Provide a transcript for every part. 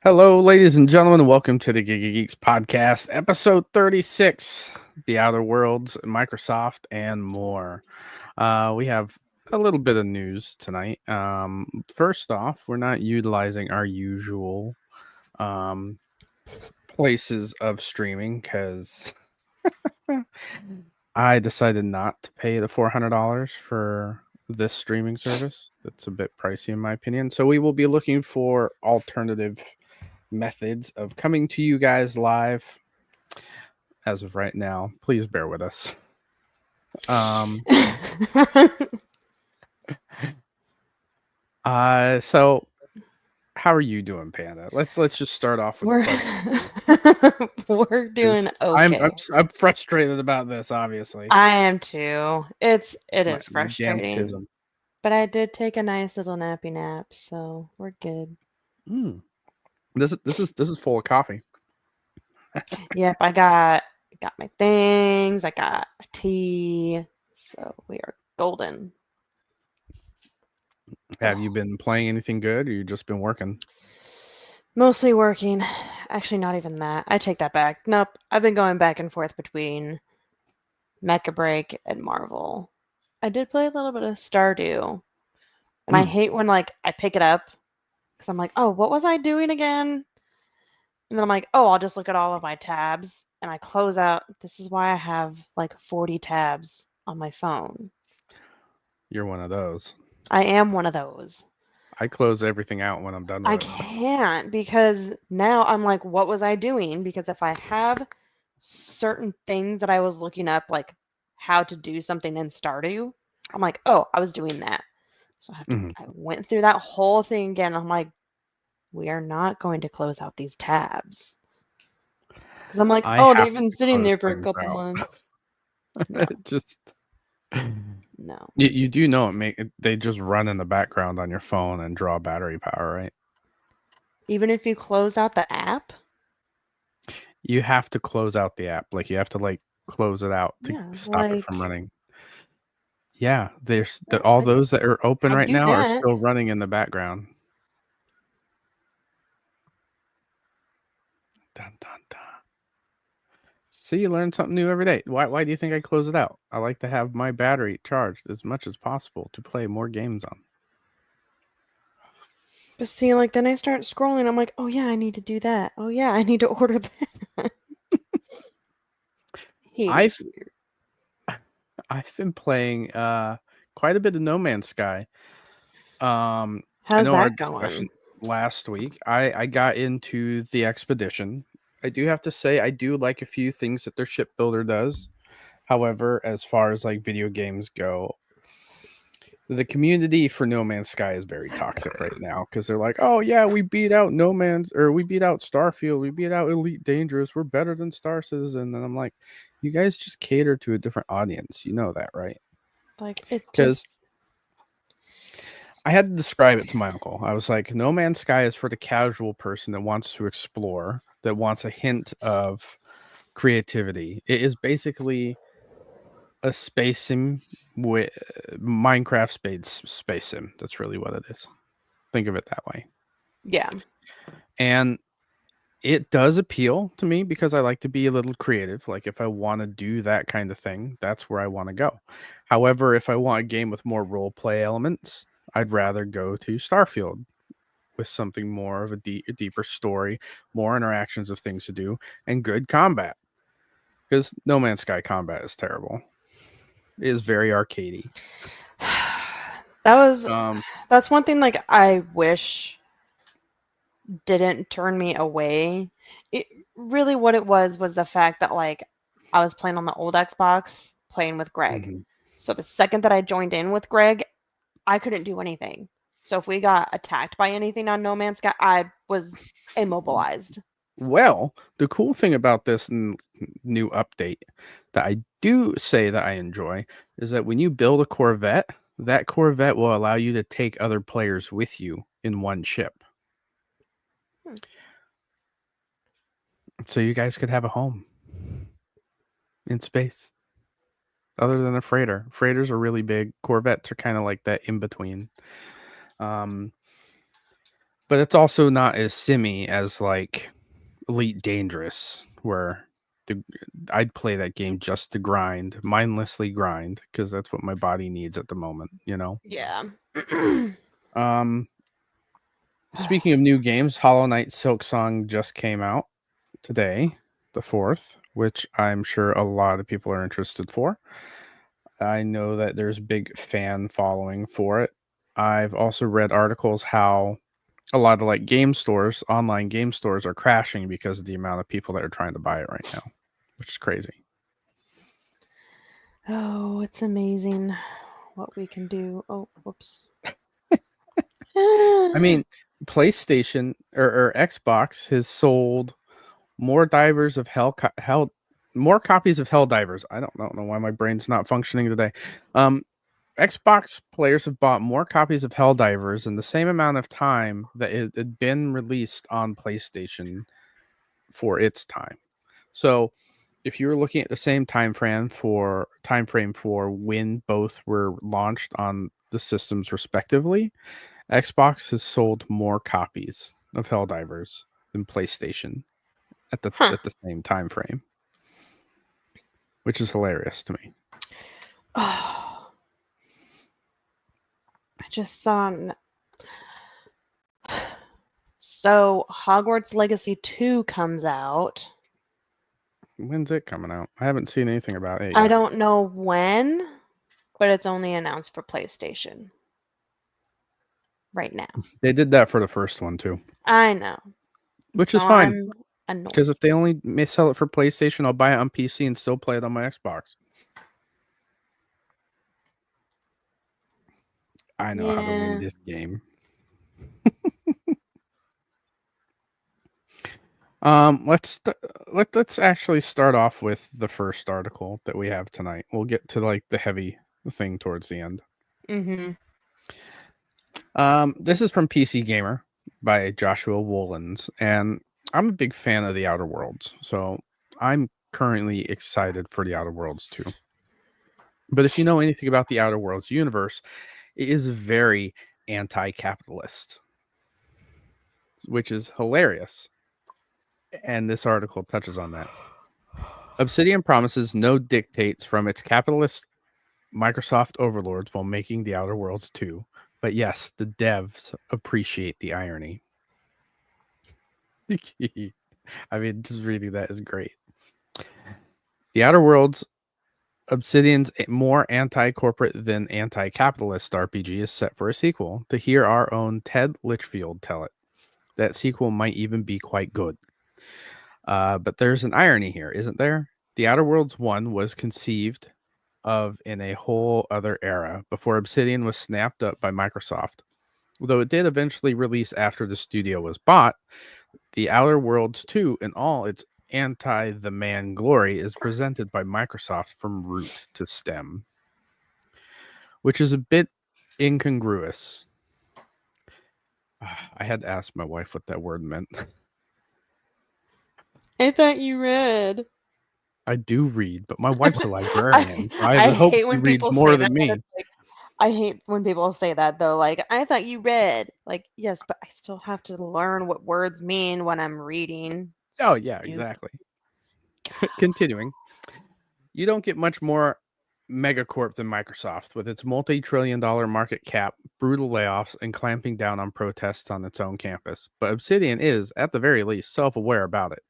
Hello, ladies and gentlemen. Welcome to the Giga Geeks podcast, episode 36, The Outer Worlds, Microsoft, and more. We have a little bit of news tonight. First off, we're not utilizing our usual places of streaming because I decided not to pay the $400 for this streaming service. It's a bit pricey, in my opinion. So we will be looking for alternative methods of coming to you guys live as of right now. Please bear with us. So how are you doing, Panda? Let's just start off with a question. We're doing I'm, okay. I'm I'm frustrated about this, obviously. I am too. It is My damn frustrating, tism. but I did take a nice little nappy nap, so we're good. Mm. This is full of coffee. Yep, I got my things. I got my tea, so we are golden. Have Oh, you been playing anything good, or you just been working? mostly working. Actually, not even that. I take that back. Nope, I've been going back and forth between Mecha Break and Marvel. I did play a little bit of Stardew, and I Mm. hate when I pick it up because I'm like, oh, what was I doing again? And then I'm like, oh, I'll just look at all of my tabs and I close out. This is why I have like 40 tabs on my phone. You're one of those. I am one of those. I close everything out when I'm done I with it. can't because now I'm like, what was I doing? Because if I have certain things that I was looking up, like how to do something in Stardew, I'm like, oh, I was doing that. So Mhm. I went through that whole thing again. I'm like, we are not going to close out these tabs. Because I'm like, I oh, have they've to been sitting close there for a things couple out. months. No, Just no. you do know they just run in the background on your phone and draw battery power, right? Even if you close out the app, You have to close out the app. Like you have to close it out to yeah, stop it from like, running. Yeah, yeah, all I those that are open I right do now are that. still running in the background. Dun, dun, dun. See, you learn something new every day. Why do you think I close it out? I like to have my battery charged as much as possible to play more games on. But see, like, then I start scrolling. I'm like, oh yeah, I need to do that. Oh yeah, I need to order that. Hate it I've here. I've been playing quite a bit of No Man's Sky. I How's know our that discussion going? last week. I got into the expedition. I do have to say I do like a few things that their shipbuilder does. However, as far as video games go, the community for No Man's Sky is very toxic right now because they're like, "Oh yeah, we beat out No Man's or we beat out Starfield, we beat out Elite Dangerous, we're better than Star Citizen." And I'm like, "You guys just cater to a different audience. You know that, right?" Like, it Because just, I had to describe it to my uncle. I was like, No Man's Sky is for the casual person that wants to explore, that wants a hint of creativity. It is basically a space sim with Minecraft space sim. That's really what it is. Think of it that way. yeah. And it does appeal to me because I like to be a little creative. Like if I want to do that kind of thing, that's where I want to go. However, if I want a game with more role play elements, I'd rather go to Starfield with something more of a deeper story, more interactions of things to do, and good combat. Because No Man's Sky combat is terrible. It is very arcadey. That was Um, that's one thing like I wish didn't turn me away. It really what it was the fact that I was playing on the old Xbox, playing with Greg. mhm. So the second that I joined in with Greg, I couldn't do anything. So if we got attacked by anything on No Man's Sky, I was immobilized. Well, the cool thing about this new update that I do say that I enjoy is that when you build a Corvette, that Corvette will allow you to take other players with you in one ship. Hmm. So you guys could have a home in space other than a freighter. Freighters are really big. Corvettes are kind of like that in between. Um, but it's also not as simmy as like Elite Dangerous, where the, I'd play that game just to grind, mindlessly grind, because that's what my body needs at the moment, you know? Yeah. Um, Speaking of new games, Hollow Knight Silk Song just came out today, the 4th, which I'm sure a lot of people are interested for. I know that there's a big fan following for it. I've also read articles how a lot of like game stores, online game stores, are crashing because of the amount of people that are trying to buy it right now, which is crazy. Oh, it's amazing what we can do. Oh, whoops. I mean, PlayStation or Xbox has sold more divers of hell more copies of Helldivers. I don't know why my brain's not functioning today. Xbox players have bought more copies of Helldivers in the same amount of time that it had been released on PlayStation for its time. So, if you're looking at the same time frame for when both were launched on the systems respectively, Xbox has sold more copies of Helldivers than PlayStation at the huh. at the same time frame, which is hilarious to me. Oh, I just saw. So, Hogwarts Legacy 2 comes out. When's it coming out? I haven't seen anything about it I yet. don't know when, but it's only announced for PlayStation right now. They did that for the first one too, I know. which So is fine I'm because annoyed. if they only sell it for PlayStation, I'll buy it on PC and still play it on my Xbox. I know how to win Yeah. this game. Let's actually start off with the first article that we have tonight. We'll get to like the heavy thing towards the end. Mhm. This is from PC Gamer by Joshua Woolens, and I'm a big fan of the Outer Worlds, so I'm currently excited for the Outer Worlds too. But if you know anything about the Outer Worlds universe, it is very anti-capitalist, which is hilarious. And this article touches on that. Obsidian promises no dictates from its capitalist Microsoft overlords while making the Outer Worlds 2. But yes, the devs appreciate the irony. I mean, just reading that is great. The Outer Worlds, Obsidian's more anti-corporate than anti-capitalist RPG, is set for a sequel. To hear our own Ted Litchfield tell it, that sequel might even be quite good. But there's an irony here, isn't there? The Outer Worlds 1 was conceived of in a whole other era before Obsidian was snapped up by Microsoft. Though it did eventually release after the studio was bought, The Outer Worlds 2, in all its anti the man glory, is presented by Microsoft from root to stem, which is a bit incongruous. I had to ask my wife what that word meant. I thought you read. I do read, but my wife's a I librarian, so I I hope hate she when reads people more say that. than me. It's like I hate when people say that though. Like, I thought you read. Like, yes, but I still have to learn what words mean when I'm reading. Oh, yeah, You exactly. Continuing. You don't get much more megacorp than Microsoft, with its multi-trillion-dollar market cap, brutal layoffs, and clamping down on protests on its own campus. But Obsidian is, at the very least, self-aware about it.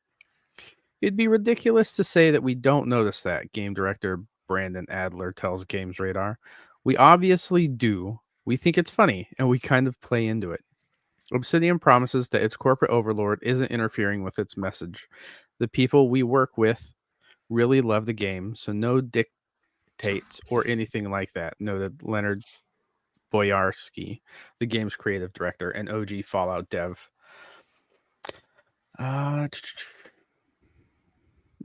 It'd be ridiculous to say that we don't notice that, game director Brandon Adler tells Games Radar. We obviously do. We think it's funny, and we kind of play into it. Obsidian promises that its corporate overlord isn't interfering with its message. The people we work with really love the game, so no dictates or anything like that, noted Leonard Boyarsky, the game's creative director and OG Fallout dev. Uh,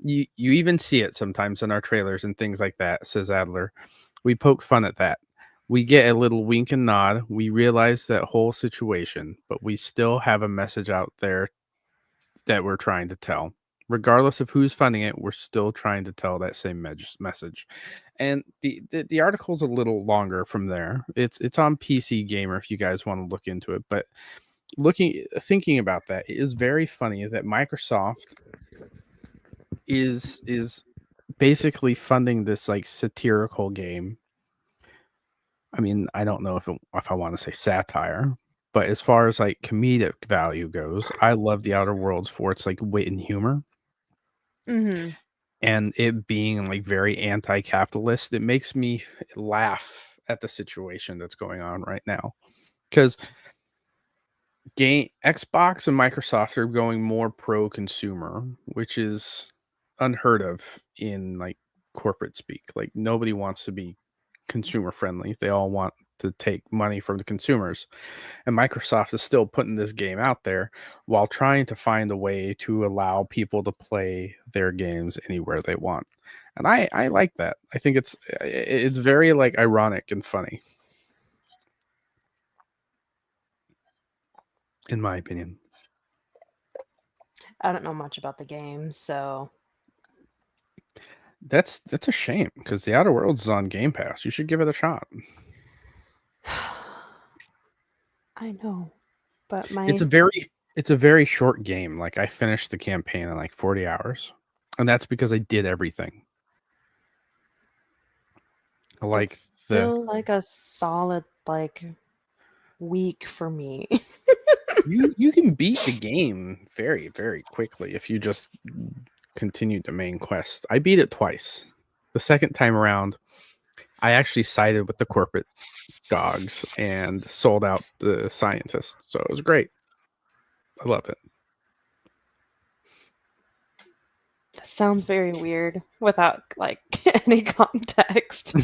you even see it sometimes in our trailers and things like that, says Adler. We poke fun at that. We get a little wink and nod. We realize that whole situation, but we still have a message out there that we're trying to tell. Regardless of who's funding it, we're still trying to tell that same message. And the article's a little longer from there. It's on PC Gamer if you guys want to look into it. But thinking about that, it is very funny that Microsoft is basically funding this like satirical game. I mean, I don't know if I want to say satire, but as far as like comedic value goes, I love the Outer Worlds for its like wit and humor, Mm-hmm. and it being like very anti-capitalist. It makes me laugh at the situation that's going on right now because game Xbox and Microsoft are going more pro consumer, which is unheard of in like corporate speak. Like nobody wants to be consumer friendly. They all want to take money from the consumers. And Microsoft is still putting this game out there while trying to find a way to allow people to play their games anywhere they want. And I like that. I think it's very like ironic and funny, in my opinion. I don't know much about the game, so That's a shame because the Outer Worlds is on Game Pass. You should give it a shot. I know. But It's my a very it's a very short game. Like I finished the campaign in like 40 hours. And that's because I did everything. Like it's the still like a solid like week for me. you can beat the game very, very quickly if you just continue the main quest. I beat it twice. The second time around, I actually sided with the corporate dogs and sold out the scientists. So it was great. I love it. That sounds very weird without like any context.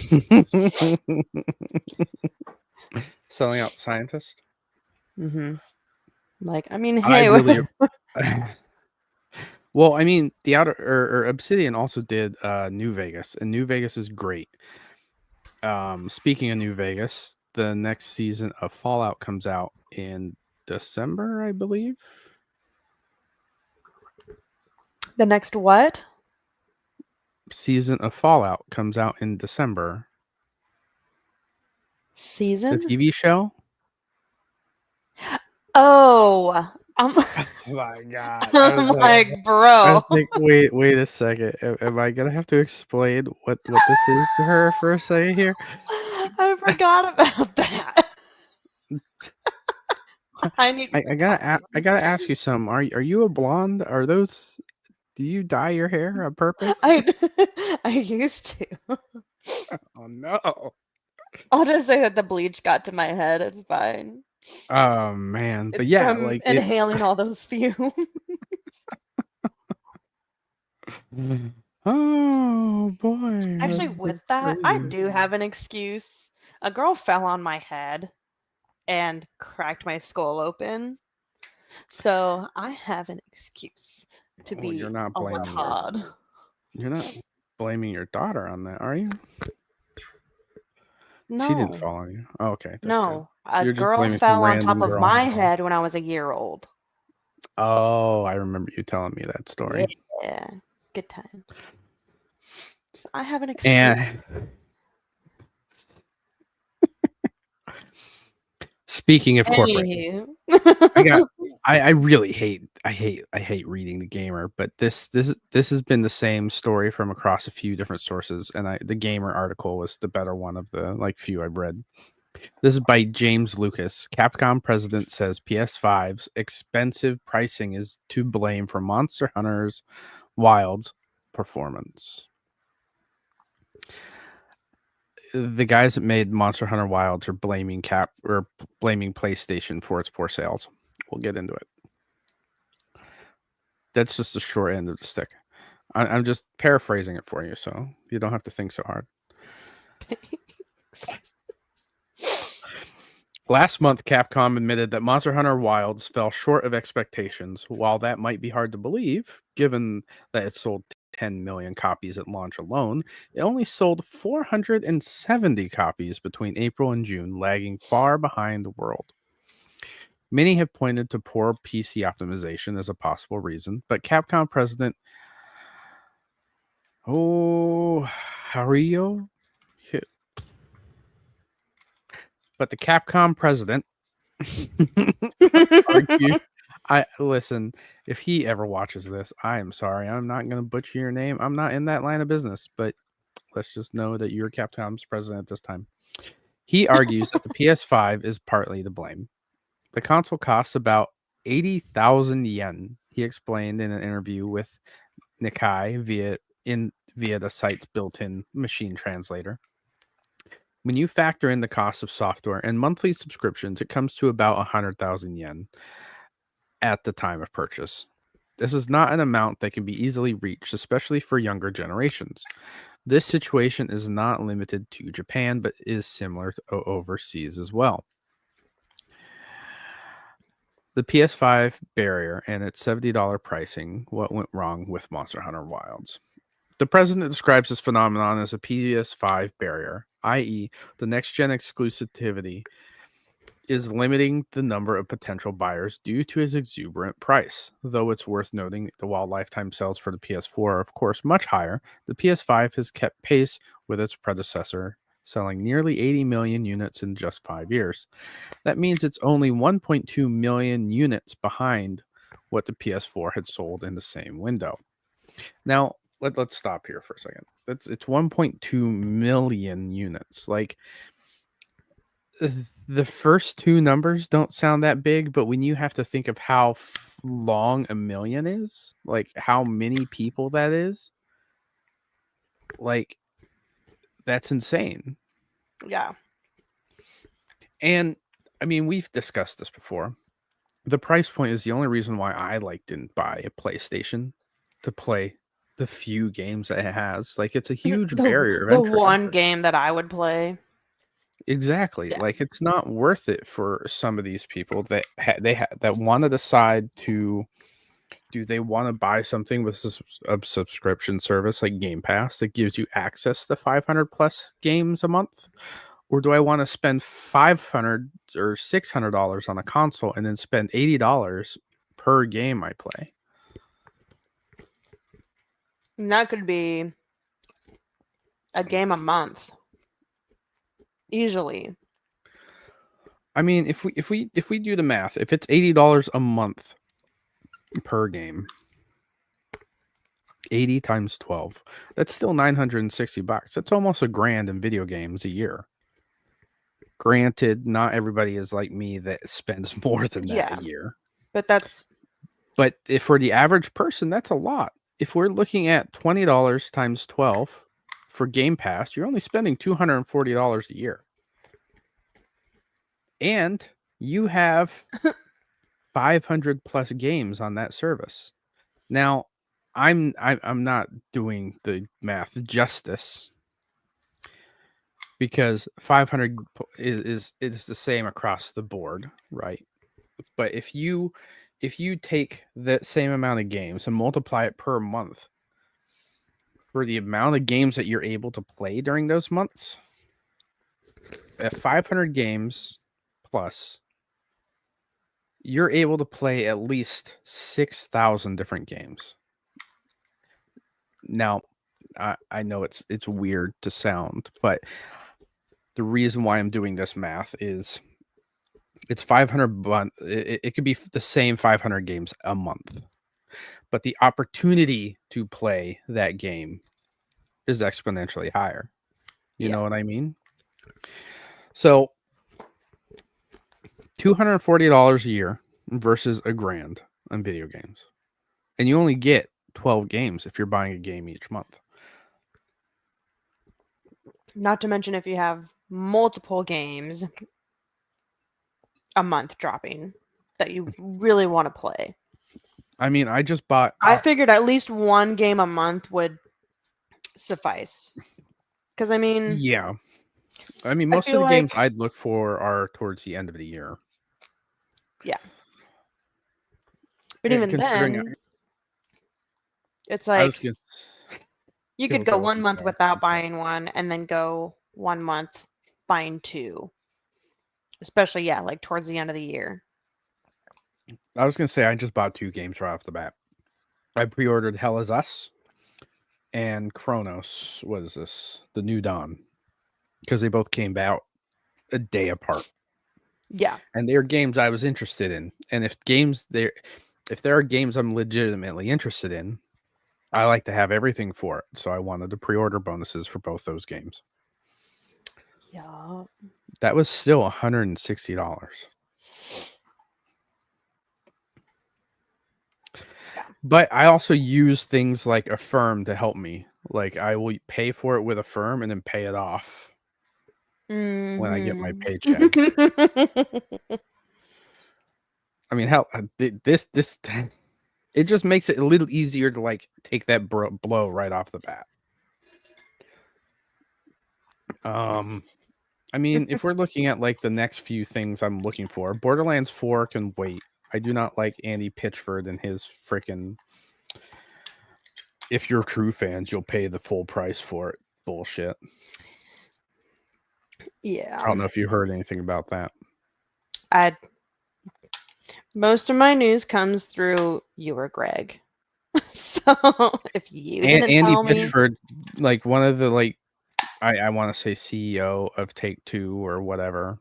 Selling out scientists. Mm-hmm. Like, I mean, I hey, really well, I mean, the outer or Obsidian also did New Vegas, and New Vegas is great. Speaking of New Vegas, the next season of Fallout comes out in December, I believe. the next what? Season of Fallout comes out in December. The Season? TV show. Oh, I'm, Oh my god! I'm like, bro. Wait a second. Am I gonna have to explain what this is to her for a second here? I forgot about that. I need I more I time. gotta ask you something. Are you a blonde? Are those? Do you dye your hair on purpose? I I used to. Oh no! I'll just say that the bleach got to my head. It's fine. Oh man! But It's yeah, from like it. inhaling all those fumes. Oh boy, Actually, with that's that, I crazy. do have an excuse. A girl fell on my head and cracked my skull open. So I have an excuse to Well, be a retard. you're not blaming your daughter on that, are you? She didn't No, fall on you. Oh, okay, that's good. no. A You're just girl blaming some fell on top random of girl. my head when I was a year old. Oh, I remember you telling me that story. Yeah, good times. So I have an excuse. And speaking of corporate, Anywho. I got I really I hate reading the gamer, but this has been the same story from across a few different sources, and the gamer article was the better one of the like few I've read. This is by James Lucas. Capcom president says PS5's expensive pricing is to blame for Monster Hunter's Wild's performance. The guys that made Monster Hunter Wilds are blaming PlayStation for its poor sales. We'll get into it. That's just the short end of the stick. I'm just paraphrasing it for you, so you don't have to think so hard. Last month, Capcom admitted that Monster Hunter Wilds fell short of expectations. While that might be hard to believe, given that it sold 10 million copies at launch alone, it only sold 470 copies between April and June, lagging far behind the world. Many have pointed to poor PC optimization as a possible reason, but Capcom president Haruyo, but the Capcom president argue. I listen. If he ever watches this, I am sorry. I'm not going to butcher your name. I'm not in that line of business, but let's just know that you're Capcom's president at this time. He argues that the PS5 is partly to blame. The console costs about 80,000 yen. He explained in an interview with Nikkei via the site's built-in machine translator. When you factor in the cost of software and monthly subscriptions, it comes to about 100,000 yen at the time of purchase. This is not an amount that can be easily reached, especially for younger generations. This situation is not limited to Japan, but is similar to overseas as well. The PS5 barrier and its $70 pricing, what went wrong with Monster Hunter Wilds? The president describes this phenomenon as a PS5 barrier, i.e., the next gen exclusivity is limiting the number of potential buyers due to its exuberant price. Though it's worth noting that while lifetime sales for the PS4 are, of course, much higher, the PS5 has kept pace with its predecessor, selling nearly 80 million units in just 5 years. That means it's only 1.2 million units behind what the PS4 had sold in the same window. Now, let's stop here for a second. It's 1.2 million units. Like, the first two numbers don't sound that big, but when you have to think of how long a million is, like how many people that is, like that's insane. Yeah. And I mean, we've discussed this before. The price point is the only reason why I didn't buy a PlayStation to play the few games that it has. Like it's a huge barrier of The entry. one game that I would play. Exactly. Yeah. Like it's not worth it for some of these people that that want to decide to do they want to buy something with a subscription service like Game Pass that gives you access to 500 plus games a month, or do I want to spend 500 or $600 on a console and then spend $80 per game I play? And that could be a game a month. Easily. I mean, if we do the math, if it's $80 a month per game, 80 times 12, that's still $960. That's almost $1,000 in video games a year. Granted, not everybody is like me that spends more than that a year. But that's But if for the average person, that's a lot. If we're looking at $20 times 12 for Game Pass, you're only spending $240 a year. And you have 500 plus games on that service. Now, I'm not doing the math justice because 500 is the same across the board, right? But if you take that same amount of games and multiply it per month for the amount of games that you're able to play during those months, at 500 games plus, you're able to play at least 6,000 different games. Now, I know it's weird to sound, but the reason why I'm doing this math is it's 500 it could be the same 500 games a month, but the opportunity to play that game is exponentially higher. You know what I mean? So $240 a year versus $1,000 on video games. And you only get 12 games if you're buying a game each month. not to mention if you have multiple games a month dropping that you really want to play. I mean, I just bought. I figured at least one game a month would suffice. Because, I mean. Yeah. I mean, most of the games I'd look for are towards the end of the year. Yeah. But even then, it's like you could go 1 month without buying one and then go 1 month buying two. Especially, like towards the end of the year. I was going to say I just bought 2 games right off the bat. I pre-ordered Hell Is Us and Chronos. What is this? The New Dawn. Because they both came out a day apart. Yeah. and they are games I was interested in. And if there are games I'm legitimately interested in, I like to have everything for it. So I wanted the pre-order bonuses for both those games. Yeah. That was still $160. Yeah. But I also use things like Affirm to help me. Like I will pay for it with Affirm and then pay it off when I get my paycheck. I mean, hell, this it just makes it a little easier to like take that blow right off the bat. I mean, if we're looking at like the next few things I'm looking for, Borderlands 4 can wait. I do not like Andy Pitchford and his freaking if you're true fans, you'll pay the full price for it bullshit. Yeah. I don't know if you heard anything about that. Most of my news comes through you or Greg. So if you And didn't Andy tell me, Pitchford, like one of the like I want to say CEO of Take Two or whatever,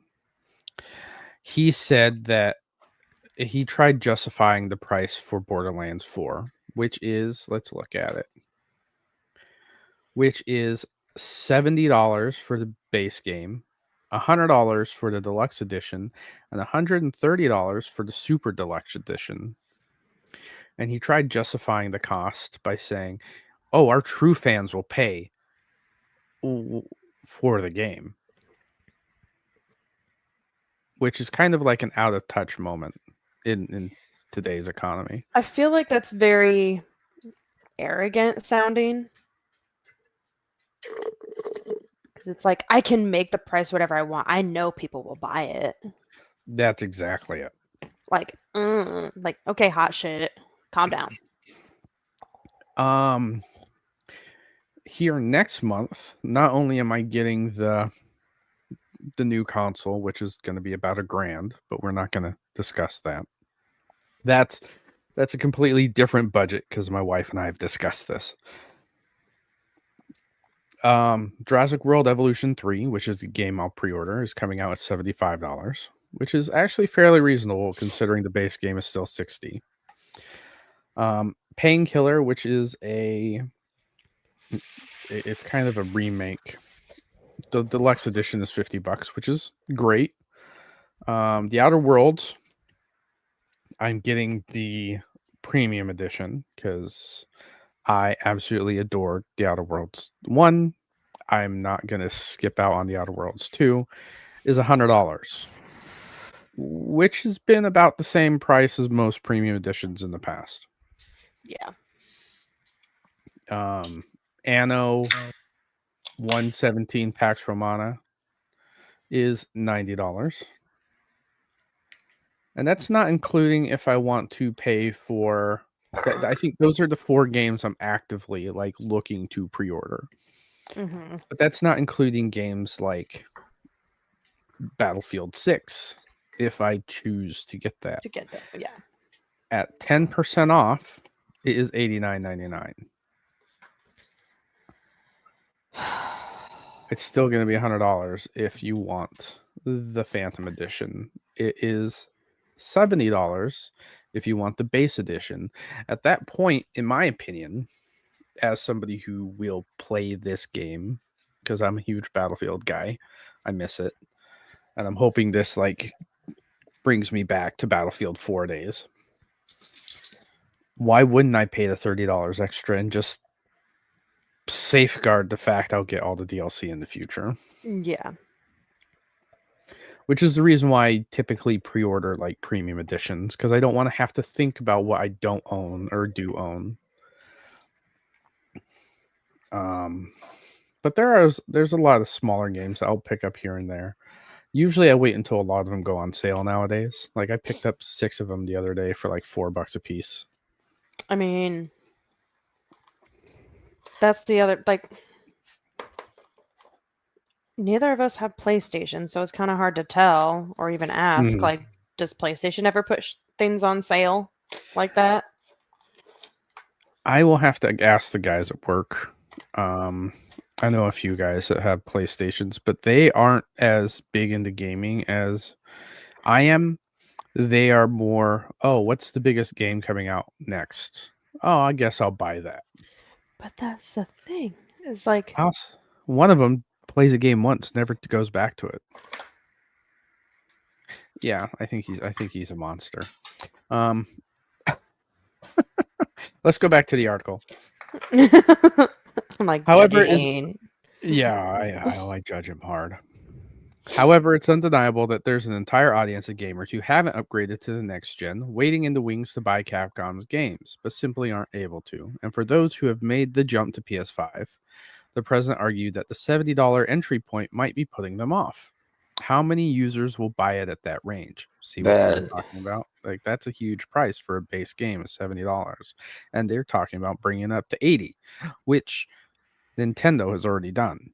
he said that he tried justifying the price for Borderlands 4, which is, let's look at it, which is $70 for the base game, $100 for the deluxe edition, and $130 for the super deluxe edition. And he tried justifying the cost by saying, "Oh, our true fans will pay for the game," which is kind of like an out of touch moment in today's economy. I feel like that's very arrogant sounding. It's like I can make the price whatever I want. I know people will buy it. That's exactly it. Like okay, hot shit. Calm down. Here next month, not only am I getting the new console, which is going to be about $1,000, but we're not going to discuss that. That's a completely different budget because my wife and I have discussed this. Jurassic World Evolution 3, which is the game I'll pre-order, is coming out at $75, which is actually fairly reasonable considering the base game is still $60. Painkiller, which is it's kind of a remake. The deluxe edition is $50, which is great. The Outer Worlds, I'm getting the premium edition because I absolutely adore the Outer Worlds 1. I'm not gonna skip out on the Outer Worlds 2. Is $100, which has been about the same price as most premium editions in the past. Yeah. Anno 117 Pax Romana is $90. And that's not including if I want to pay for that. I think those are the 4 games I'm actively like looking to pre-order. Mm-hmm. But that's not including games like Battlefield 6 if I choose to get that. To get that, yeah. At 10% off, it is $89.99. It's still going to be $100 if you want the Phantom Edition. It is $70 if you want the base edition. At that point, in my opinion, as somebody who will play this game, because I'm a huge Battlefield guy, I miss it, and I'm hoping this like brings me back to Battlefield 4 days. Why wouldn't I pay the $30 extra and just safeguard the fact I'll get all the DLC in the future? Yeah. Which is the reason why I typically pre-order like premium editions, because I don't want to have to think about what I don't own or do own. But there's a lot of smaller games I'll pick up here and there. Usually I wait until a lot of them go on sale nowadays. Like I picked up 6 of them the other day for like $4 a piece. I mean, that's the other, like, neither of us have PlayStation, so it's kind of hard to tell or even ask. Like, does PlayStation ever put things on sale like that? I will have to ask the guys at work. I know a few guys that have PlayStations, but they aren't as big into gaming as I am. They are more, oh, what's the biggest game coming out next? Oh, I guess I'll buy that. But that's the thing. It's like, House. One of them plays a game once, never goes back to it. Yeah, I think he's a monster. Um, let's go back to the article. I'm like, However, is judging. yeah, I judge him hard. However, it's undeniable that there's an entire audience of gamers who haven't upgraded to the next gen, waiting in the wings to buy Capcom's games, but simply aren't able to. And for those who have made the jump to PS5, the president argued that the $70 entry point might be putting them off. How many users will buy it at that range? See what we were But talking about? Like that's a huge price for a base game of $70. And they're talking about bringing it up to 80, which Nintendo has already done.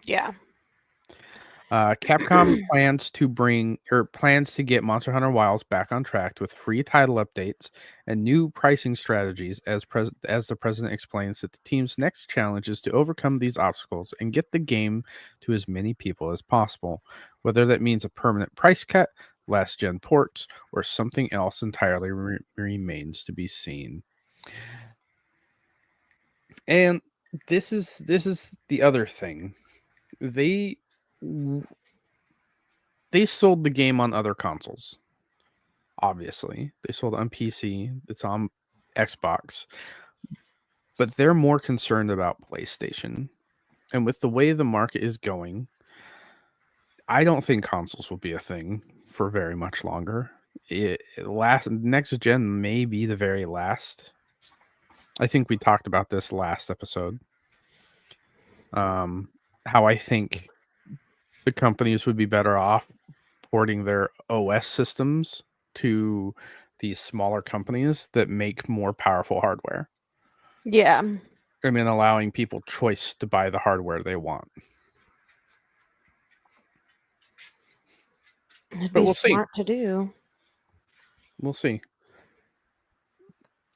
yeah. Capcom plans to get Monster Hunter Wilds back on track with free title updates and new pricing strategies. As the president explains that the team's next challenge is to overcome these obstacles and get the game to as many people as possible, whether that means a permanent price cut, last gen ports, or something else entirely remains to be seen. And this is the other thing. They they sold the game on other consoles. Obviously, they sold it on PC. It's on Xbox, but they're more concerned about PlayStation. And with the way the market is going, I don't think consoles will be a thing for very much longer. Next gen may be the very last. I think we talked about this last episode. Um, how I think the companies would be better off porting their OS systems to these smaller companies that make more powerful hardware. Yeah. I mean, allowing people choice to buy the hardware they want. It'd But be we'll see. smart to do. We'll see.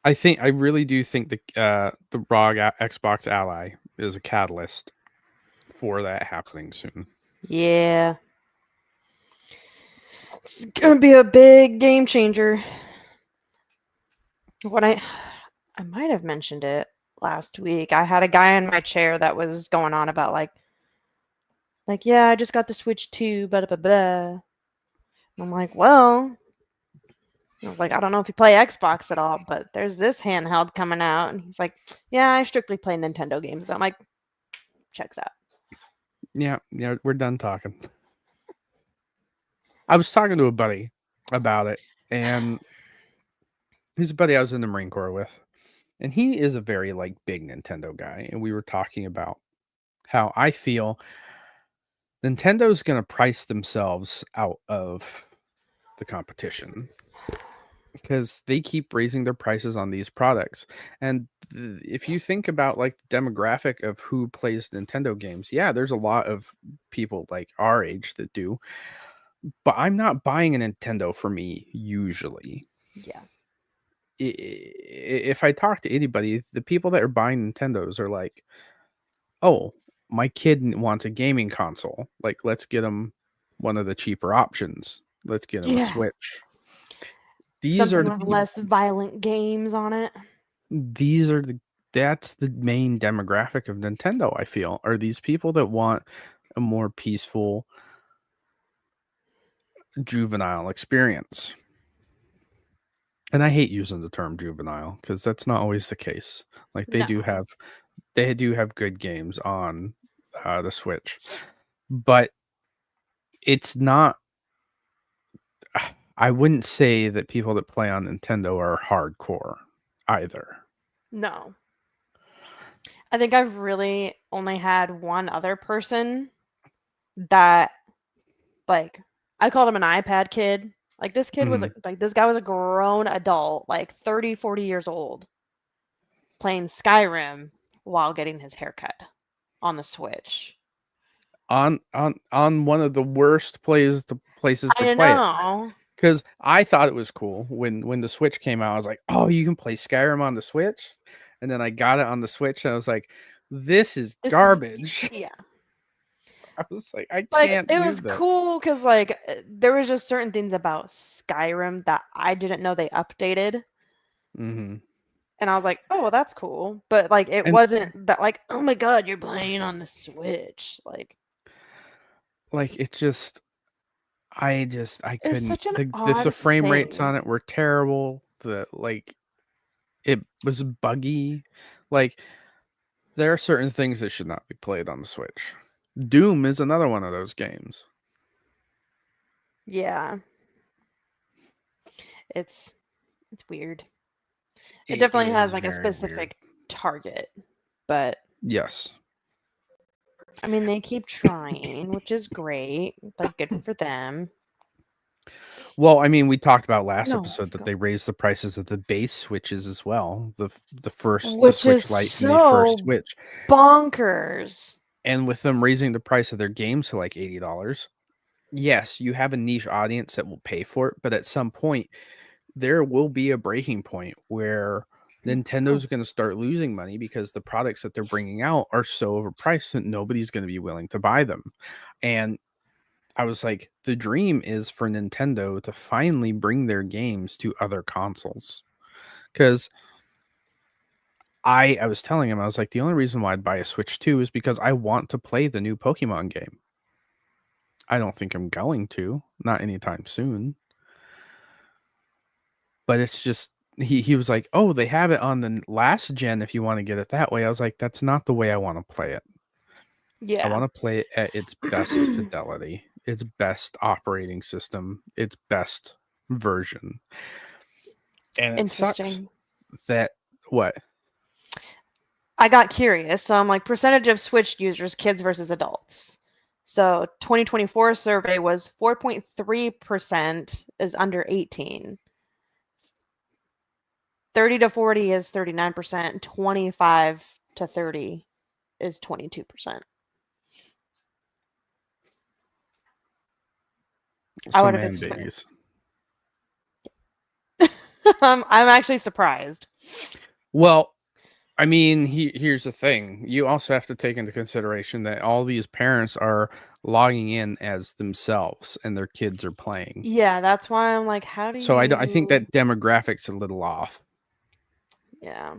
I really do think the ROG Xbox Ally is a catalyst for that happening soon. Yeah. It's gonna be a big game changer. What I might have mentioned it last week. I had a guy in my chair that was going on about like yeah, I just got the Switch 2, blah blah blah. I'm like, well, I was like, I don't know if you play Xbox at all, but there's this handheld coming out, and he's like, yeah, I strictly play Nintendo games. I'm like, check that. Yeah, we're done talking. I was talking to a buddy about it, and he's a buddy I was in the Marine Corps with, and he is a very like big Nintendo guy, and we were talking about how I feel Nintendo's going to price themselves out of the competition because they keep raising their prices on these products. And if you think about like the demographic of who plays Nintendo games, yeah, there's a lot of people like our age that do, but I'm not buying a Nintendo for me usually. Yeah. If I talk to anybody, the people that are buying Nintendos are like, oh, my kid wants a gaming console. Like, let's get him one of the cheaper options. Let's get him a Yeah. Switch. These are Something the with less violent games on it. these are the that's the main demographic of Nintendo, I feel, are these people that want a more peaceful juvenile experience. And I hate using the term juvenile because that's not always the case. Like No. they do have good games on the Switch, but it's not. I wouldn't say that people that play on Nintendo are hardcore either. No. I think I've really only had one other person that like I called him an iPad kid. Like this kid was Mhm. like this guy was a grown adult, like 30, 40 years old, playing Skyrim while getting his haircut on the Switch. On one of the worst places to I play it. know. Because I thought it was cool when the Switch came out. I was like, oh, you can play Skyrim on the Switch, and then I got it on the Switch, and I was like, this is This is garbage. yeah. I was like, I Like, can't it do was this. cool because, like, there was just certain things about Skyrim that I didn't know they updated. Hmm. And I was like, "Oh, well, that's cool." But, like, it And wasn't that, like, "Oh my god, you're playing on the Switch." Like, like I it's couldn't. such an The odd frame rates thing. on it were terrible. The like it was buggy. Like there are certain things that should not be played on the Switch. Doom is another one of those games. Yeah, it's it's weird. It It definitely has, is like, a very weird. specific target, but, Yes. I mean, they keep trying, which is great, like, good for them. Well, I mean, we talked about last No, episode that go. they raised the prices of the base Switches as well. The Which is Switch Lite and the first so Switch. bonkers. And with them raising the price of their games to like $80, yes, you have a niche audience that will pay for it, but at some point there will be a breaking point where Oh, Nintendo's going to start losing money because the products that they're bringing out are so overpriced that nobody's going to be willing to buy them. And I was like, the dream is for Nintendo to finally bring their games to other consoles. Because I was telling him, I was like, the only reason why I'd buy a Switch 2 is because I want to play the new Pokemon game. I don't think I'm going to, not anytime soon. But it's just he was like, "Oh, they have it on the last gen if you want to get it that way." I was like, "That's not the way I want to play it. I yeah. want to play it at its best fidelity, its best operating system, its best version." And it sucks Interesting. that what? I got curious. So I'm like, percentage of Switch users, kids versus adults. So 2024 survey was 4.3% is under 18. 30 to 40 is 39%. 25 to 30 is 22%. I So would have man expected. babies. I'm actually surprised. Well, I mean, here's the thing. You also have to take into consideration that all these parents are logging in as themselves and their kids are playing. Yeah, that's why I'm like, how do So I think you? that demographic's a little off. Yeah.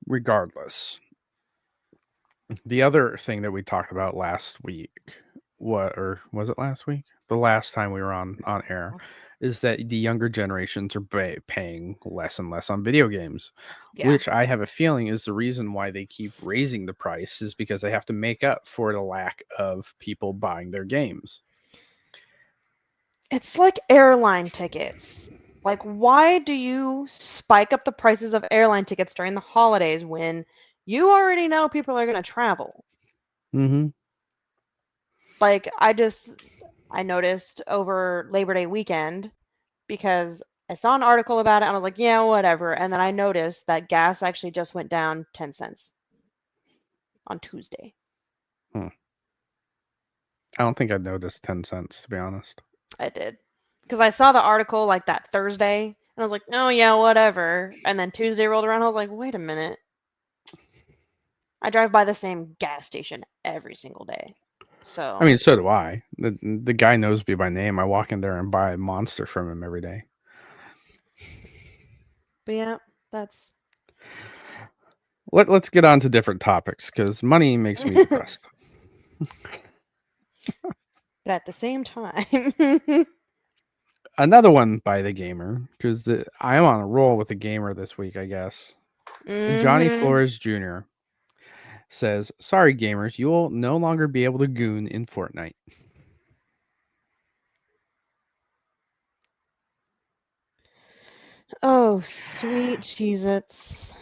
Regardless, the other thing that we talked about last week, what or was it last week? The last time we were on air, is that the younger generations are paying less and less on video games, Yeah. which I have a feeling is the reason why they keep raising the price is because they have to make up for the lack of people buying their games. It's like airline tickets. Like, why do you spike up the prices of airline tickets during the holidays when you already know people are going to travel? Mm-hmm. Like, I noticed over Labor Day weekend because I saw an article about it and I was like, yeah, whatever. And then I noticed that gas actually just went down 10 cents on Tuesday. Hmm. I don't think I noticed 10 cents to be honest. I did. Because I saw the article like that Thursday and I was like, oh, yeah, whatever. And then Tuesday rolled around. I was like, wait a minute. I drive by the same gas station every single day. I So, mean, so do I. The guy knows me by name. I walk in there and buy a monster from him every day. but yeah, that's. Let's get on to different topics because money makes me But depressed. at the same time, Another one by the gamer because I'm on a roll with the gamer this week. I guess Johnny hmm. Flores Jr. says, "Sorry, gamers, you will no longer be able to goon in Fortnite." Oh, sweet Cheez-Its.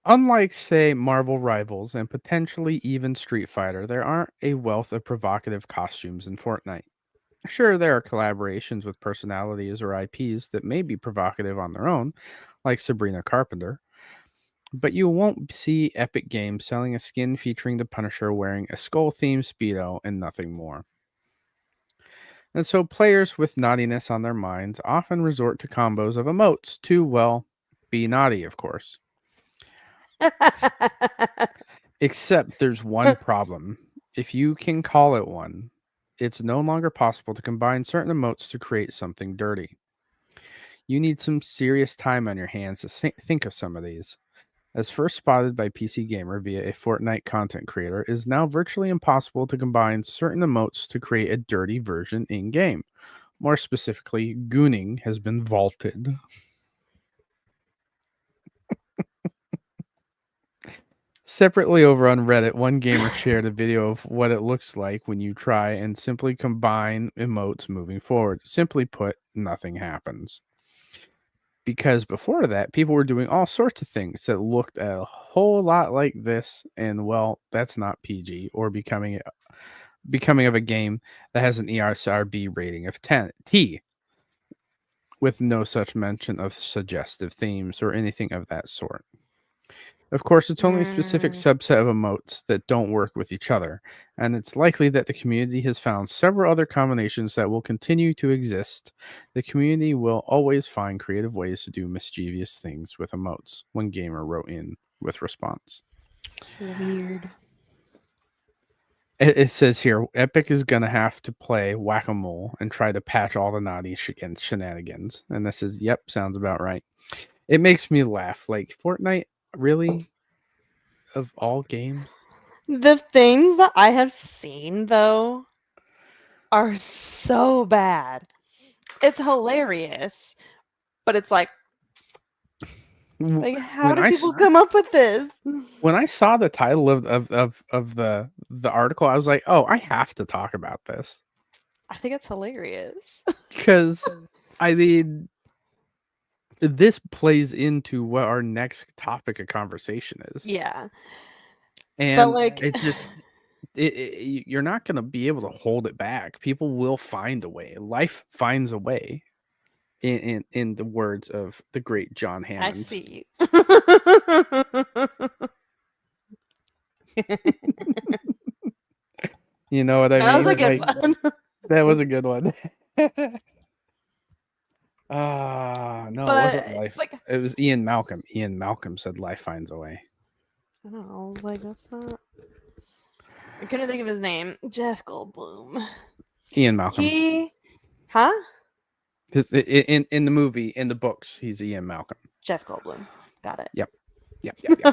Unlike, say, Marvel Rivals and potentially even Street Fighter, there aren't a wealth of provocative costumes in Fortnite. Sure, there are collaborations with personalities or IPs that may be provocative on their own, like Sabrina Carpenter, but you won't see Epic Games selling a skin featuring the Punisher wearing a skull themed Speedo and nothing more. And so players with naughtiness on their minds often resort to combos of emotes to, well, be naughty, of course. Except there's one problem. If you can call it one, it's no longer possible to combine certain emotes to create something dirty. You need some serious time on your hands to think of some of these. As first spotted by PC Gamer via a Fortnite content creator, it is now virtually impossible to combine certain emotes to create a dirty version in game. More specifically, gooning has been vaulted. Separately over on Reddit, one gamer shared a video of what it looks like when you try and simply combine emotes moving forward. Simply put, nothing happens. Because before that, people were doing all sorts of things that looked a whole lot like this, and well, that's not PG or becoming of a game that has an ESRB rating of 10 T, with no such mention of suggestive themes or anything of that sort. Of course, it's only a specific Mm, subset of emotes that don't work with each other, and it's likely that the community has found several other combinations that will continue to exist. The community will always find creative ways to do mischievous things with emotes, one gamer wrote in with response. weird. It says here Epic is going to have to play whack a mole and try to patch all the naughty shenanigans. And this is, yep, sounds about right. It makes me laugh. Like, Fortnite, really? Of all games? The things that I have seen, though, are so bad. It's hilarious, but it's like, how When do I people come up with this? when I saw the title of the article, I was like, "Oh, I have to talk about this." I think it's hilarious. Cuz I mean, this plays into what our next topic of conversation is. Yeah, but And like, it just you're not going to be able to hold it back. People will find a way. Life finds a way. In the words of the great John I Hammond. see you. You know what I That was a mean? good Like, one. that was a good one. Ah, no, it But wasn't it's life. like, It was Ian Malcolm. Ian Malcolm said life finds a way. I don't know, like that's not. I couldn't think of his name. Jeff Goldblum. Ian Malcolm. He, huh? In the movie, in the books, he's Ian Malcolm. Jeff Goldblum. Got it. Yep. Yep. Yep. Yep.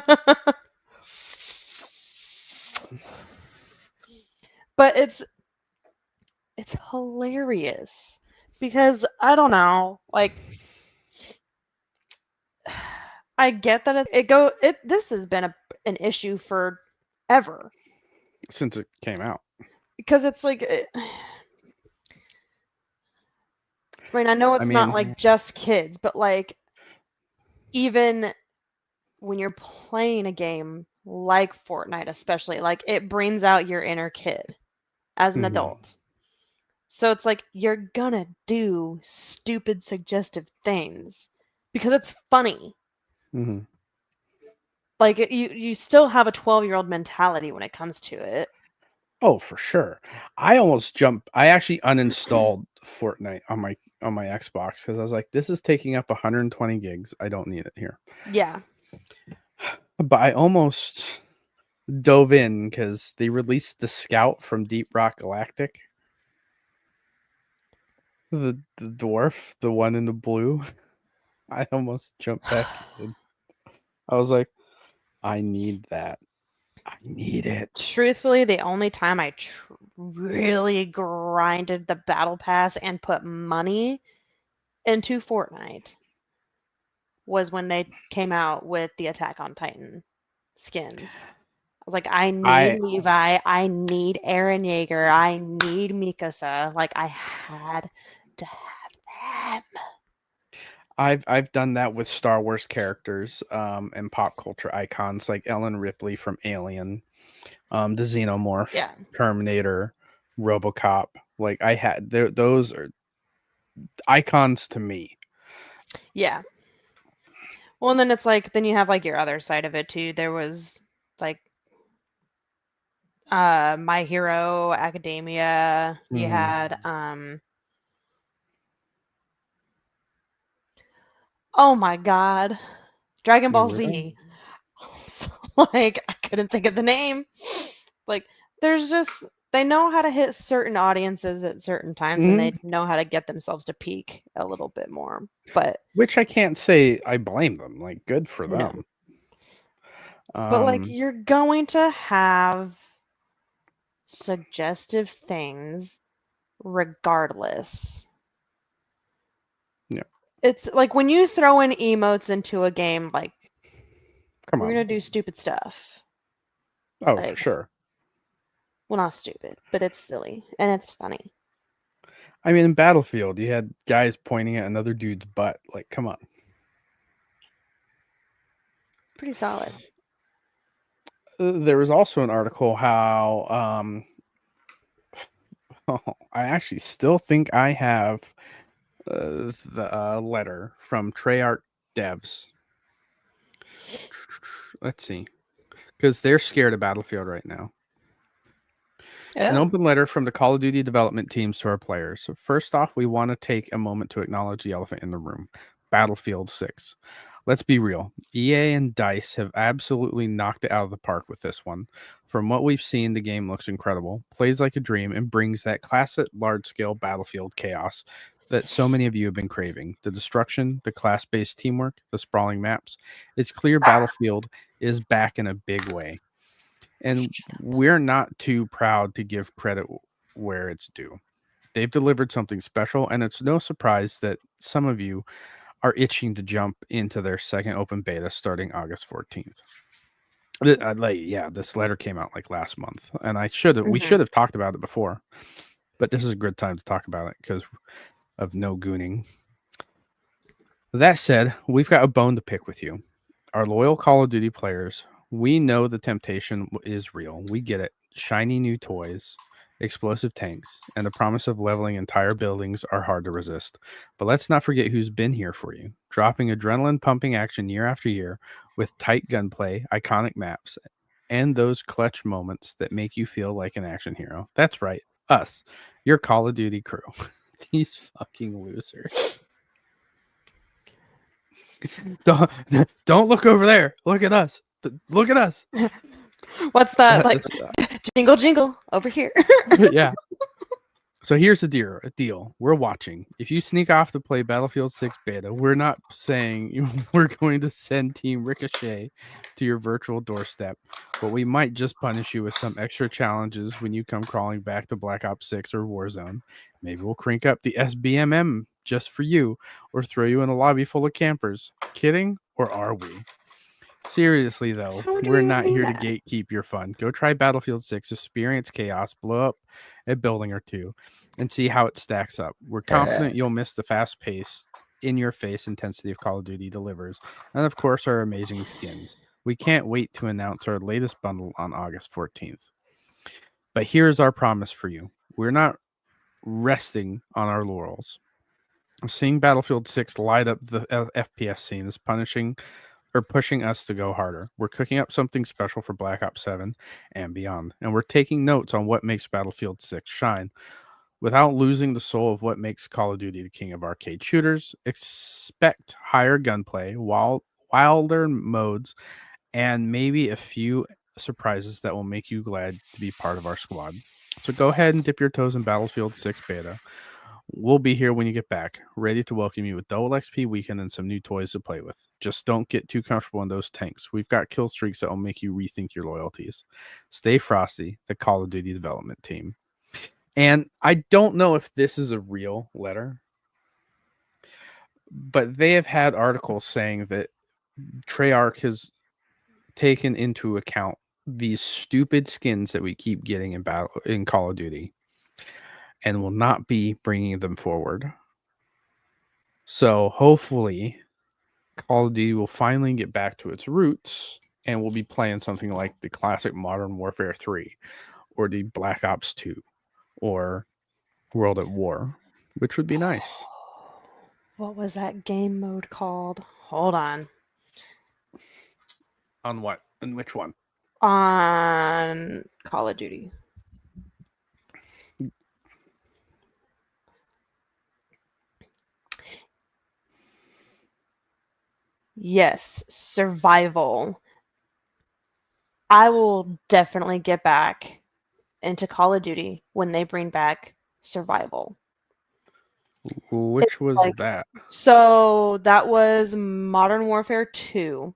But it's hilarious because I don't know, like I get that it this has been an issue for ever Since it came out. because it's like I mean, I know I it's not mean, like just kids, but like even when you're playing a game like Fortnite especially, like it brings out your inner kid as an mhm, adult. So it's like you're gonna do stupid suggestive things because it's funny. mhm. Like you still have a 12-year-old mentality when it comes to it. Oh, for sure. I almost jumped. I actually uninstalled Fortnite on my Xbox because I was like, this is taking up 120 gigs. I don't need it here. Yeah. But I almost dove in because they released the Scout from Deep Rock Galactic, the dwarf, the one in the blue. I almost jumped back in. I was like, I need that. I need it. Truthfully, the only time I really grinded the battle pass and put money into Fortnite was when they came out with the Attack on Titan skins. I was like, I need I Levi, I need Eren Yeager, I need Mikasa. Like I had to have them. I've done that with Star Wars characters and pop culture icons like Ellen Ripley from Alien, the Xenomorph, Yeah. Terminator, RoboCop. Like I had those are icons to me. Yeah. Well, and then it's like then you have like your other side of it too. There was like My Hero Academia. You Mhm. had oh my god, Dragon Ball Naruto. Z. Like I couldn't think of the name. Like there's just they know how to hit certain audiences at certain times, and they know how to get themselves to peak a little bit more. But Which I can't say I blame them. Like, good for no. them. But like you're going to have suggestive things regardless. Yeah. It's like when you throw in emotes into a game, like Come we're on. gonna do stupid stuff. Oh, for Like, sure. well, not stupid, but it's silly and it's funny. I mean, in Battlefield, you had guys pointing at another dude's butt. Like, come on. Pretty solid. There was also an article how I actually still think I have the letter from Treyarch devs. Let's see, because they're scared of Battlefield right now. An Yeah. open letter from the Call of Duty development teams to our players. So first off, we want to take a moment to acknowledge the elephant in the room, Battlefield 6. Let's be real. EA and DICE have absolutely knocked it out of the park with this one. From what we've seen, the game looks incredible, plays like a dream, and brings that classic large-scale Battlefield chaos that so many of you have been craving. The destruction, the class-based teamwork, the sprawling maps. It's clear Battlefield is back in a big way. And we're not too proud to give credit where it's due. They've delivered something special, and it's no surprise that some of you are itching to jump into their second open beta starting August 14th. This letter came out like last month, and we should have talked about it before, but this is a good time to talk about it because of no gooning. That said, we've got a bone to pick with you. Our loyal Call of Duty players, we know the temptation is real. We get it. Shiny new toys, explosive tanks, and the promise of leveling entire buildings are hard to resist. But let's not forget who's been here for you, dropping adrenaline pumping action year after year with tight gunplay, iconic maps, and those clutch moments that make you feel like an action hero. That's right, us, your Call of Duty crew. These fucking losers. Don't, don't look over there. Look at us. Look at us. What's that? Like, jingle, jingle over here. Yeah. So here's the deal. We're watching. If you sneak off to play Battlefield 6 beta, we're not saying we're going to send Team Ricochet to your virtual doorstep, but we might just punish you with some extra challenges when you come crawling back to Black Ops 6 or Warzone. Maybe we'll crank up the SBMM just for you or throw you in a lobby full of campers. Kidding? Or are we? Seriously, though, How do we're we not do here to that? gatekeep your fun. Go try Battlefield 6, experience chaos, blow up a building or two, and see how it stacks up. We're confident you'll miss the fast pace, in your face intensity of Call of Duty delivers, and of course, our amazing skins. We can't wait to announce our latest bundle on August 14th. But here's our promise for you we're not resting on our laurels. Seeing Battlefield 6 light up the FPS scene is pushing us to go harder. We're cooking up something special for Black Ops 7 and beyond, and we're taking notes on what makes Battlefield 6 shine without losing the soul of what makes Call of Duty the king of arcade shooters. Expect higher gunplay, wilder modes, and maybe a few surprises that will make you glad to be part of our squad. So go ahead and dip your toes in Battlefield 6 beta. We'll be here when you get back, ready to welcome you with double XP weekend and some new toys to play with. Just don't get too comfortable in those tanks. We've got kill streaks that will make you rethink your loyalties. Stay frosty, the Call of Duty development team. And I don't know if this is a real letter, but they have had articles saying that Treyarch has taken into account these stupid skins that we keep getting in Call of Duty and will not be bringing them forward. So hopefully Call of Duty will finally get back to its roots and we'll be playing something like the classic Modern Warfare 3 or the Black Ops 2 or World at War, which would be nice. What was that game mode called? Hold on. On what? And which one? On Call of Duty. Yes, survival. I will definitely get back into Call of Duty when they bring back survival. Which was Like, that? so that was Modern Warfare 2,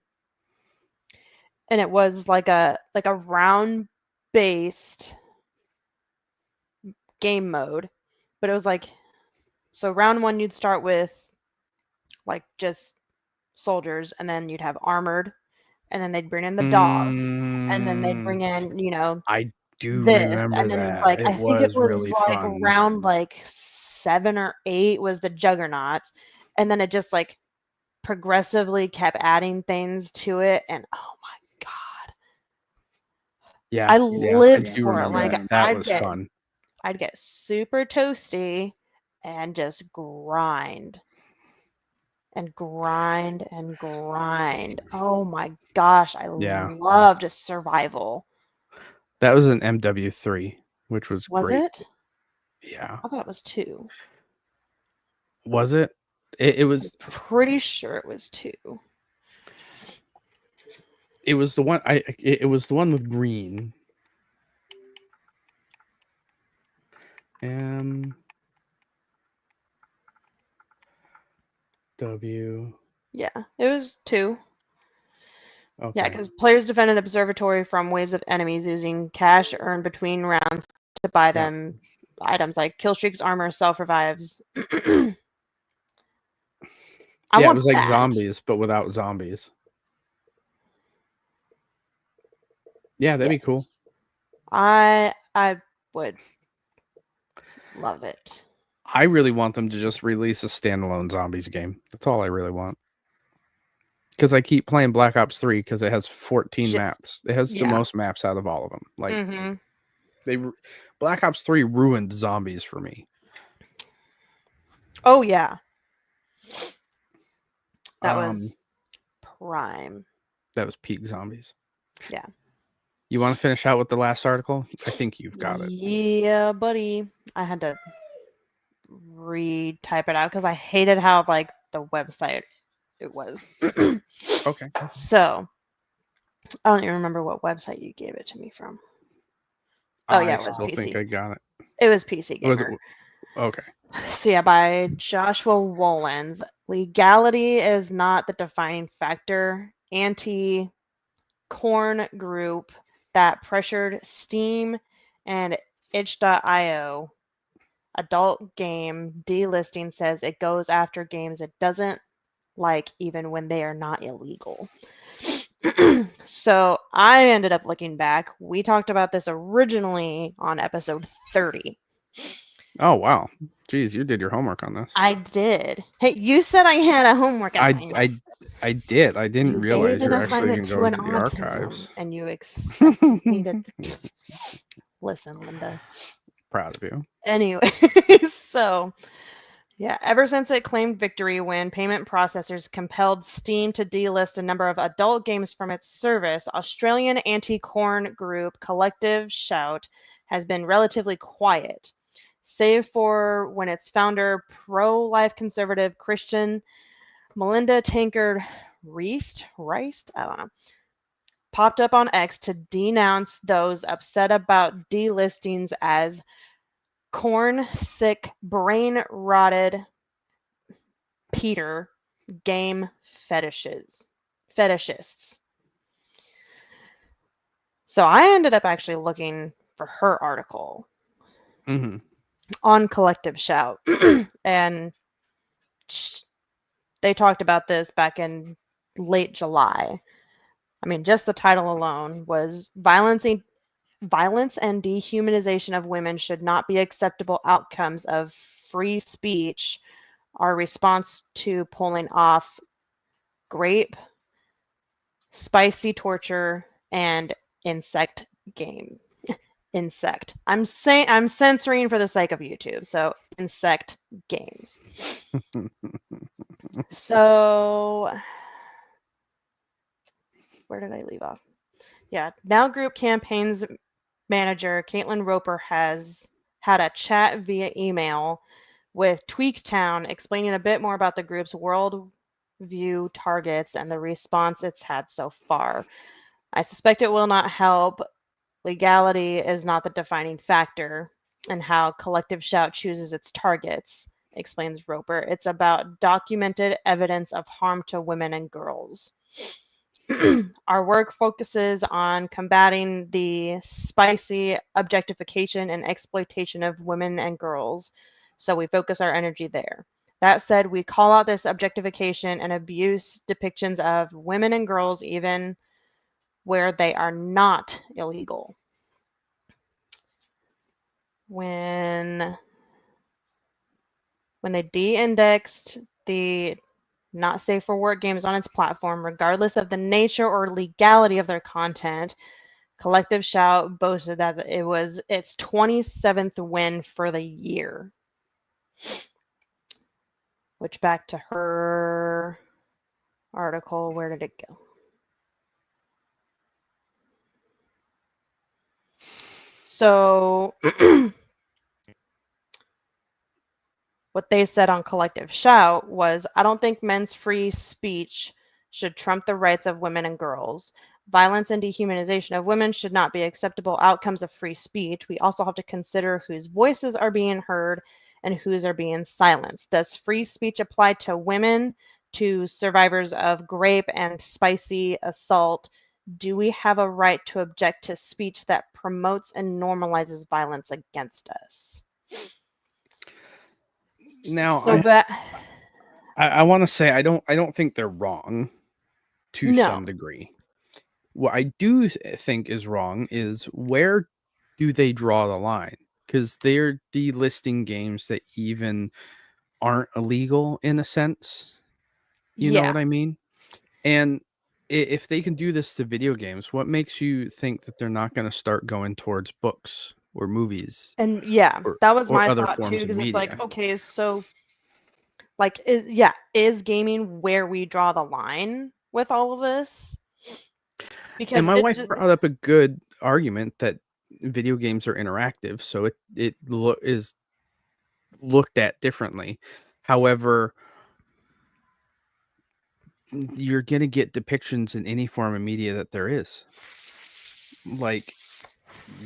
and it was like a round based game mode, but it was like, so round 1 you'd start with like just soldiers, and then you'd have armored, and then they'd bring in the dogs, and then they'd Mm, bring in, you know, I do this, remember and then that. like It I think it was was really like fun. round like 7 or 8 was the Juggernaut, and then it just like progressively kept adding things to it, and oh my god, Yeah, I yeah, I lived do for it. remember Like that. That was fun. I'd get super toasty and just grind and grind and grind. Oh my gosh, I Yeah, loved survival. that was an MW3, which was Was great. it? Yeah, I thought it was 2. was it? It I'm was. pretty sure it was 2. It was the one. It was the one with green. M W. Yeah, it was 2. Yeah, Okay. because players defend an observatory from waves of enemies using cash earned between rounds to buy Yeah. them items like kill streaks, armor, self revives. I Yeah, it want was like that. zombies, but without zombies. Yeah, that'd be cool. Yes. I would love it. I really want them to just release a standalone zombies game. That's all I really want. Because I keep playing Black Ops 3 because it has 14 Just, maps. It has the yeah. most maps out of all of them. Like Mm-hmm. they Black Ops 3 ruined zombies for me. Oh yeah, that Um was prime. that was peak zombies. Yeah. You want to finish out with the last article? I think you've got it. Yeah, buddy. I had to retype it out because I hated how like the website it was. Okay. So I don't even remember what website you gave it to me from. Oh I yeah, it was still think PC. I got it. It was PC Was it Gamer. okay. So yeah, by Joshua Wolens. Legality is not the defining factor. Anti-corn group that pressured Steam and itch.io adult game delisting says it goes after games it doesn't like even when they are not illegal. So I ended up looking back. We talked about this originally on episode 30. Oh wow. Jeez, you did your homework on this. I did. Hey, you said I had a homework I assignment. I did. I didn't You gave realize an you're actually assignment going to to go an into the autism, archives. and you expected me to listen, Linda. Proud of you. Anyway, so yeah, ever since it claimed victory when payment processors compelled Steam to delist a number of adult games from its service, Australian anti-corn group Collective Shout has been relatively quiet, save for when its founder, pro-life conservative Christian Melinda Tankard Reist, I don't know, popped up on X to denounce those upset about delistings as corn sick, brain rotted Peter game fetishists. So I ended up actually looking for her article Mm-hmm. on Collective Shout, and they talked about this back in late July. I mean, just the title alone was violence and dehumanization of women should not be acceptable outcomes of free speech. Our response to pulling off grape, spicy torture, and insect game. Insect. I'm censoring for the sake of YouTube. So insect games. So where did I leave off? Yeah. Now Group Campaigns manager Caitlin Roper has had a chat via email with Tweaktown explaining a bit more about the group's worldview targets and the response it's had so far. I suspect it will not help Legality is not the defining factor in how Collective Shout chooses its targets, explains Roper. It's about documented evidence of harm to women and girls. Our work focuses on combating the spicy objectification and exploitation of women and girls, so we focus our energy there. That said, we call out this objectification and abuse depictions of women and girls even where they are not illegal. When they de-indexed the not safe for work games on its platform, regardless of the nature or legality of their content, Collective Shout boasted that it was its 27th win for the year. Which, back to her article, where did it go? So what they said on Collective Shout was, I don't think men's free speech should trump the rights of women and girls. Violence and dehumanization of women should not be acceptable outcomes of free speech. We also have to consider whose voices are being heard and whose are being silenced. Does free speech apply to women, to survivors of grape and spicy assault? Do we have a right to object to speech that promotes and normalizes violence against us? Now, So that I want to say I don't think they're wrong to no, some degree. What I do think is wrong is where do they draw the line? Because they're delisting games that even aren't illegal in a sense. You know yeah, what I mean? And if they can do this to video games, what makes you think that they're not going to start going towards books or movies and yeah, or that was or my other thought too, forms of because it's like, media? okay, so like, is gaming where we draw the line with all of this? And Because my it wife brought up a good argument that video games are interactive, so it is looked at differently. However, you're gonna get depictions in any form of media that there is. Like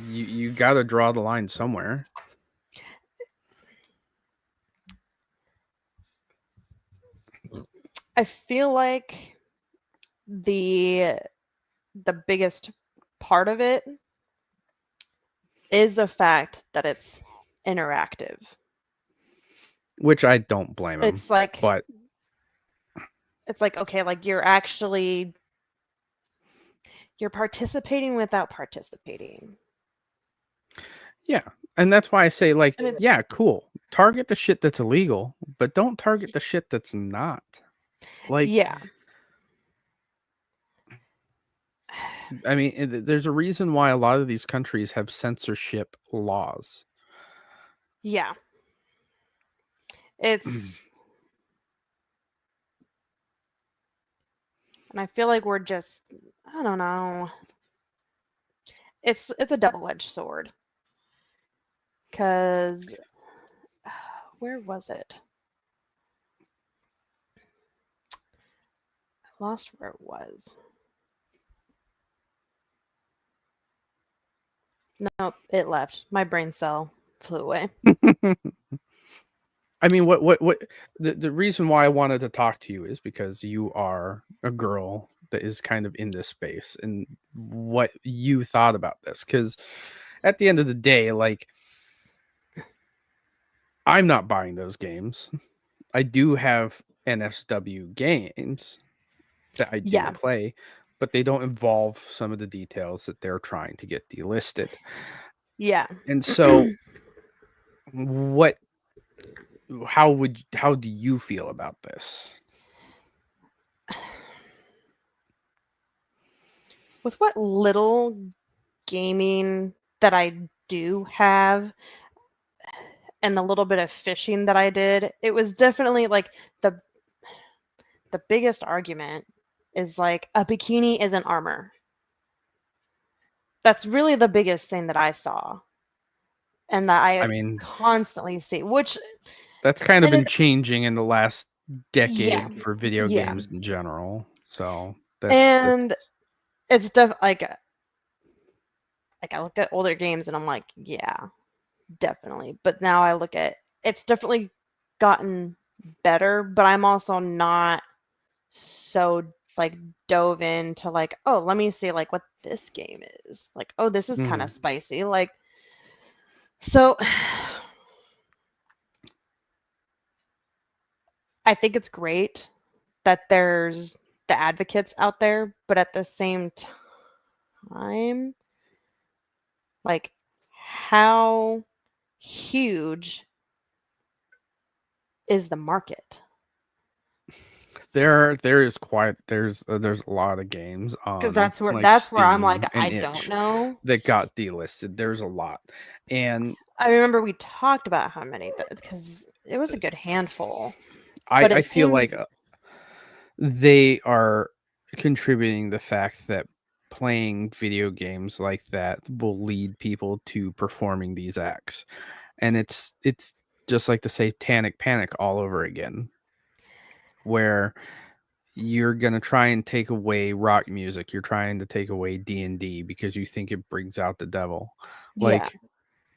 you got to draw the line somewhere. I feel like the biggest part of it is the fact that it's interactive. Which I don't blame him, It's like but okay, like you're participating without participating. yeah, and that's why I say like, And it's yeah, cool. Target the shit that's illegal, but don't target the shit that's not. Like, yeah. I mean, there's a reason why a lot of these countries have censorship laws. Yeah. It's and I feel like we're just I don't know. It's a double-edged sword. Cuz where was it? I lost where it was. Nope, it left. My brain cell flew away. I mean, what the reason why I wanted to talk to you is because you are a girl that is kind of in this space and what you thought about this. Because at the end of the day, like, I'm not buying those games. I do have NSFW games that I do Yeah. play, but they don't involve some of the details that they're trying to get delisted. Yeah. And so, what how do you feel about this? With what little gaming that I do have and the little bit of fishing that I did, it was definitely like the biggest argument is like a bikini isn't armor. That's really the biggest thing that I saw and that I I mean, constantly see, which that's kind of and been it's changing in the last yeah, decade for video yeah. games in general. So that's And it's like Like I look at older games and I'm like, yeah, definitely. But now I look at it's definitely gotten better, but I'm also not so like dove into like, oh, let me see like what this game is. Like, oh, this is kind Mm. of spicy. Like so I think it's great that there's the advocates out there, but at the same time, like how huge is the market? There is quite there's a lot of games Because on that's where like I'm like, Steam and I don't itch know. that got delisted. There's a lot. And I remember we talked about how many, because it was a good handful. But I it feel seems, like they are contributing the fact that playing video games like that will lead people to performing these acts. And it's just like the satanic panic all over again, where you're going to try and take away rock music, you're trying to take away D&D because you think it brings out the devil. yeah. Like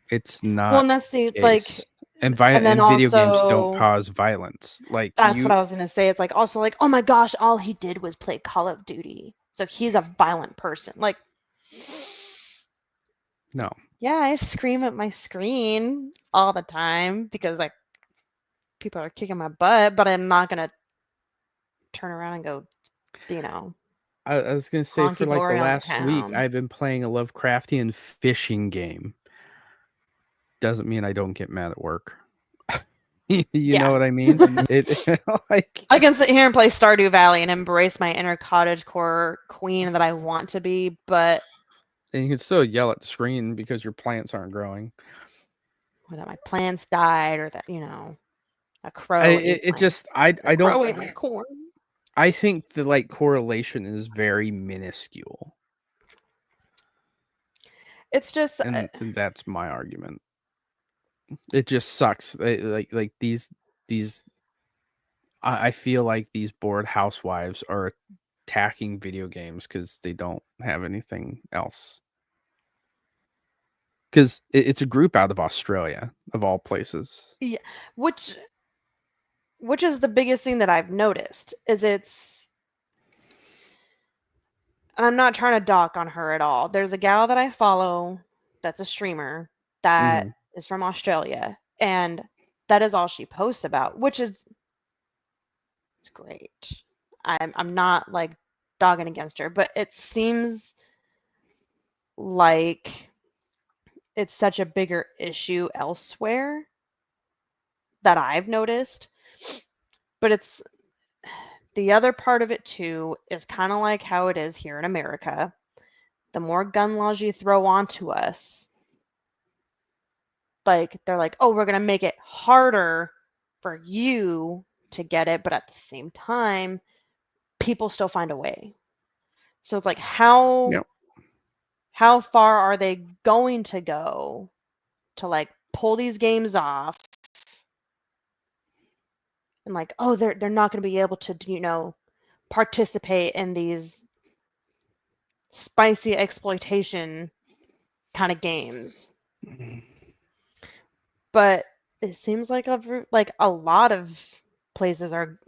it's Well, not and that's the the like, case. And and then and video games don't also, cause violence. Like that's what you I was gonna say. It's like also like, oh my gosh, all he did was play Call of Duty, so he's a violent person. Like, no. yeah, I scream at my screen all the time because like people are kicking my butt, but I'm not gonna turn around and go, you know, I was gonna say for honky like the dory on the last week, town. I've been playing a Lovecraftian fishing game. Doesn't mean I don't get mad at work. You know Yeah. what I mean? It like, I can sit here and play Stardew Valley and embrace my inner cottagecore queen that I want to be, but and you can still yell at the screen because your plants aren't growing. or that my plants died or that, you know, a I crow ate it my just a I don't crow ate my corn. I think the like correlation is very minuscule, It's just and that's my argument. It just sucks. Like these I feel like these bored housewives are attacking video games because they don't have anything else. Because it's a group out of Australia, of all places. yeah, which which is the biggest thing that I've noticed is it's and I'm not trying to dock on her at all. There's a gal that I follow that's a streamer that Mhm. is from Australia, and that is all she posts about, which is it's great. I'm not like dogging against her, but it seems like it's such a bigger issue elsewhere that I've noticed. But it's the other part of it too is kind of like how it is here in America. The more gun laws you throw onto us, like they're like, oh, we're gonna make it harder for you to get it, but at the same time, people still find a way. So it's like Yep. how far are they going to go to like pull these games off and like, oh, they're not going to be able to, you know, participate in these spicy exploitation kind of games. Mhm. But it seems like a lot of places are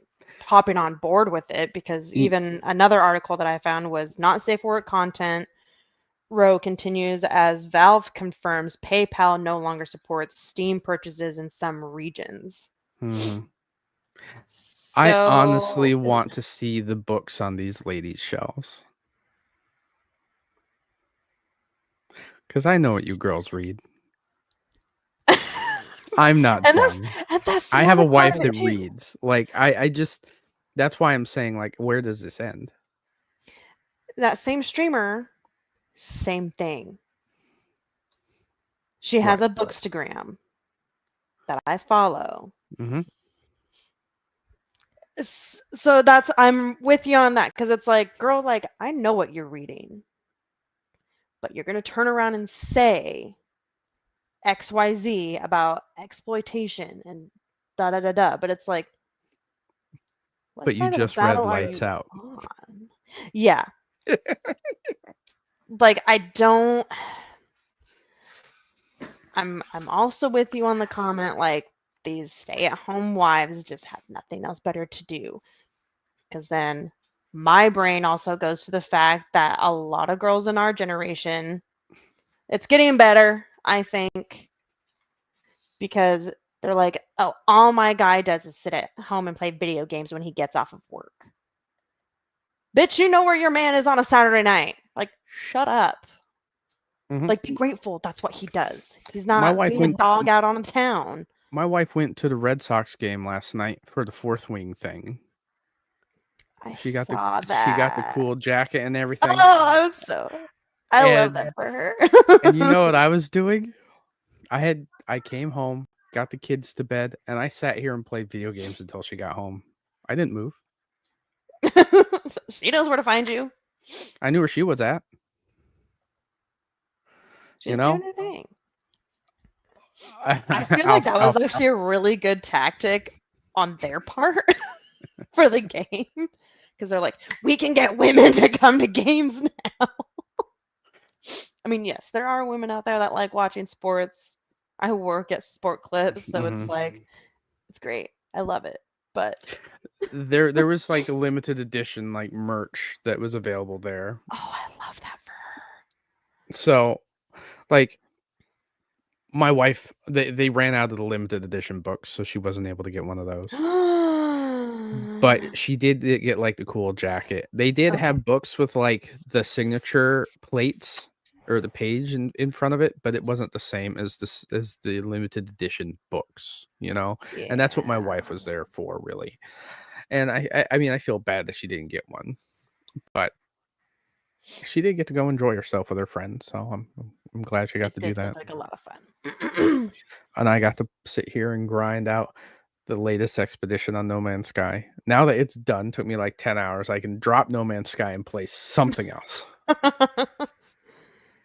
hopping on board with it because Y- even another article that I found was not safe for work content. Row continues as Valve confirms PayPal no longer supports Steam purchases in some regions. mhm. I honestly So, want to see the books on these ladies' shelves because I know what you girls read. I'm not and dumb. that's I the have a other part wife of it that too. reads. Like I just that's why I'm saying like where does this end? That same streamer, same thing. She has Right. a bookstagram that I follow. Hmm. So that's I'm with you on that because it's like, girl, like I know what you're reading, but you're gonna turn around and say XYZ about exploitation and da da da da. But it's like, what But you side of the just read battle are Lights you Out. on? Yeah. Like I don't. I'm also with you on the comment, like, these stay-at-home wives just have nothing else better to do. Because then my brain also goes to the fact that a lot of girls in our generation, it's getting better, I think, because they're like, oh, all my guy does is sit at home and play video games when he gets off of work. Bitch, you know where your man is on a Saturday night. Like, shut up. Mhm. Like, be grateful that's what he does. He's My not wife being a went. dog out on the town. My wife went to the Red Sox game last night for the fourth wing thing. I She got the saw she got the that. cool jacket and everything. Oh, I love that And for her. and you know what I was doing? I came home, got the kids to bed, and I sat here and played video games until she got home. I didn't move. She knows where to find you. I knew where she was at. You She's doing know, her thing. I, I feel I'll, like that I'll, was actually a really good tactic on their part for the game. Because they're like, we can get women to come to games now. I mean, yes, there are women out there that like watching sports. I work at Sport Clips, so it's like, it's great. I love it. But there was like a limited edition like merch that was available there. oh, I love that for her. So like my wife they ran out of the limited edition books, so she wasn't able to get one of those. But she did get like the cool jacket. They did Okay. have books with like the signature plates or the page in front of it, but it wasn't the same as this as the limited edition books, you know? And that's what my Yeah. wife was there for, really. And I mean I feel bad that she didn't get one, but she did get to go enjoy herself with her friends, so I'm glad she got It to do did that. look like a lot of fun. And I got to sit here and grind out the latest expedition on No Man's Sky. Now that it's done, took me like 10 hours. I can drop No Man's Sky and play something else,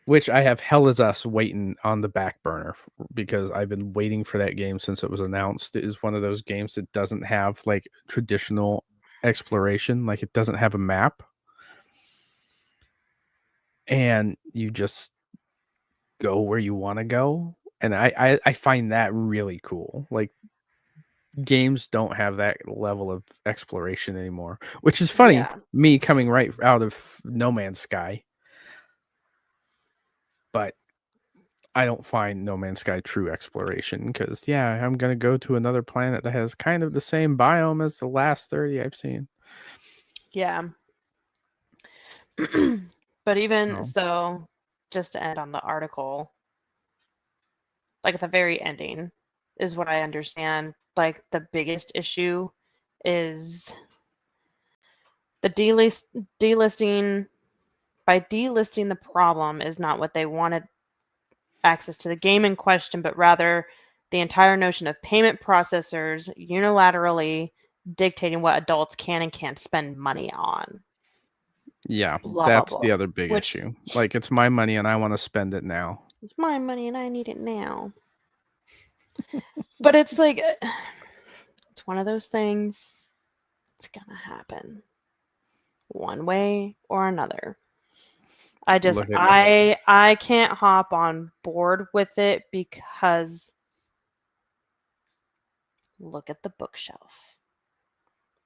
which I have Hell is Us waiting on the back burner because I've been waiting for that game since it was announced. It is one of those games that doesn't have like traditional exploration, like it doesn't have a map. And you just go where you want to go. And I find that really cool. Like games don't have that level of exploration anymore, which is funny. Yeah. Me coming right out of No Man's Sky, but I don't find No Man's Sky true exploration because yeah, I'm gonna go to another planet that has kind of the same biome as the last 30 I've seen. Yeah. But even So so, just to end on the article, like at the very ending, is what I understand. Like the biggest issue is the delisting. By delisting the problem is not what they wanted access to the game in question, but rather the entire notion of payment processors unilaterally dictating what adults can and can't spend money on. yeah, Blah blah that's blah. the other big Which issue. Like it's my money and I want to spend it now. is my money and I need it now. But it's like it's one of those things. It's gonna happen one way or another. Look at I can't hop on board with it because look at the bookshelf.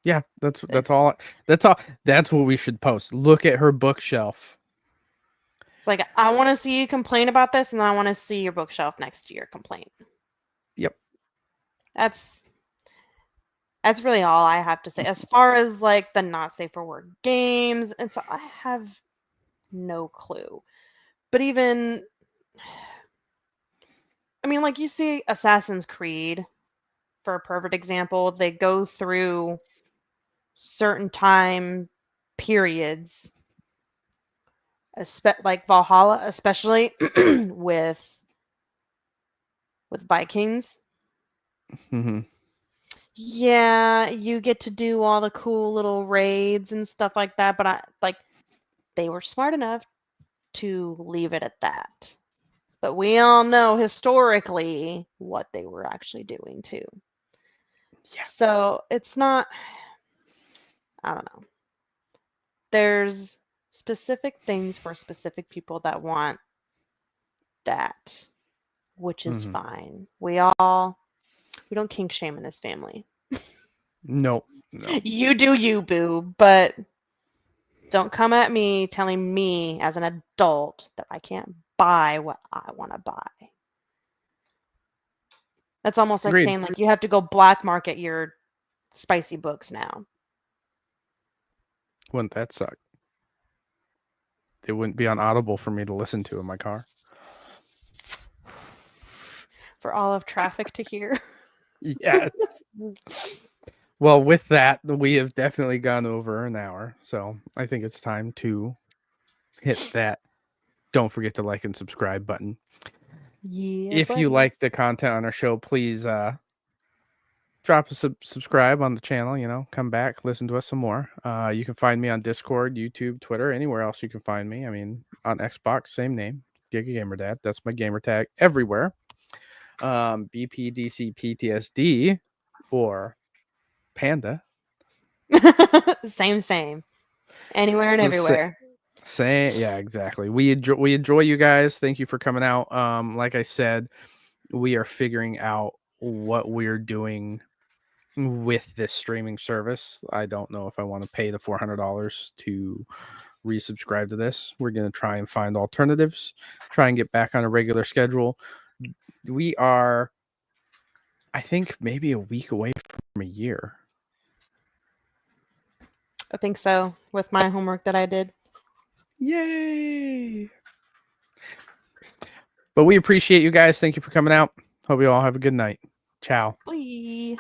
yeah, that's It's all that's what we should post. Look at her bookshelf. it's like I want to see you complain about this, and then I want to see your bookshelf next to your complaint. Yep. That's that's really all I have to say. As far as like the not safe for work games, and so I have no clue. But even I mean, like you see Assassin's Creed for a perfect example, they go through certain time periods, like Valhalla, especially with Vikings. Hmm. Yeah, you get to do all the cool little raids and stuff like that, but I like they were smart enough to leave it at that. But we all know historically what they were actually doing too. Yeah. So it's not, I don't know. There's specific things for specific people that want that which is Mhm. fine. We don't kink shame in this family. No, no. You do you, boo, but don't come at me telling me as an adult that I can't buy what I want to buy. That's almost like Agreed. saying like you have to go black market your spicy books now. Wouldn't that suck? It wouldn't be on Audible for me to listen to in my car. For all of traffic to hear. Yes. Well, with that, we have definitely gone over an hour. So I think it's time to hit that don't forget to like and subscribe button. Yeah, If you buddy. like the content on our show, please drop a subscribe on the channel. Come back, listen to us some more. You can find me on Discord, YouTube, Twitter, anywhere else you can find me. I mean, on Xbox, same name, Giga Gamer Dad. That's my gamer tag everywhere. BPDCPTSD or Panda. Same. Anywhere and Let's everywhere. say, yeah, exactly. We enjoy you guys. Thank you for coming out. Like I said, we are figuring out what we're doing with this streaming service. I don't know if I want to pay the $400 to resubscribe to this. We're going to try and find alternatives, try and get back on a regular schedule. We are, I think, maybe a week away from a year. I think so, with my homework that I did. Yay! But we appreciate you guys. Thank you for coming out. Hope you all have a good night. Ciao. Bye.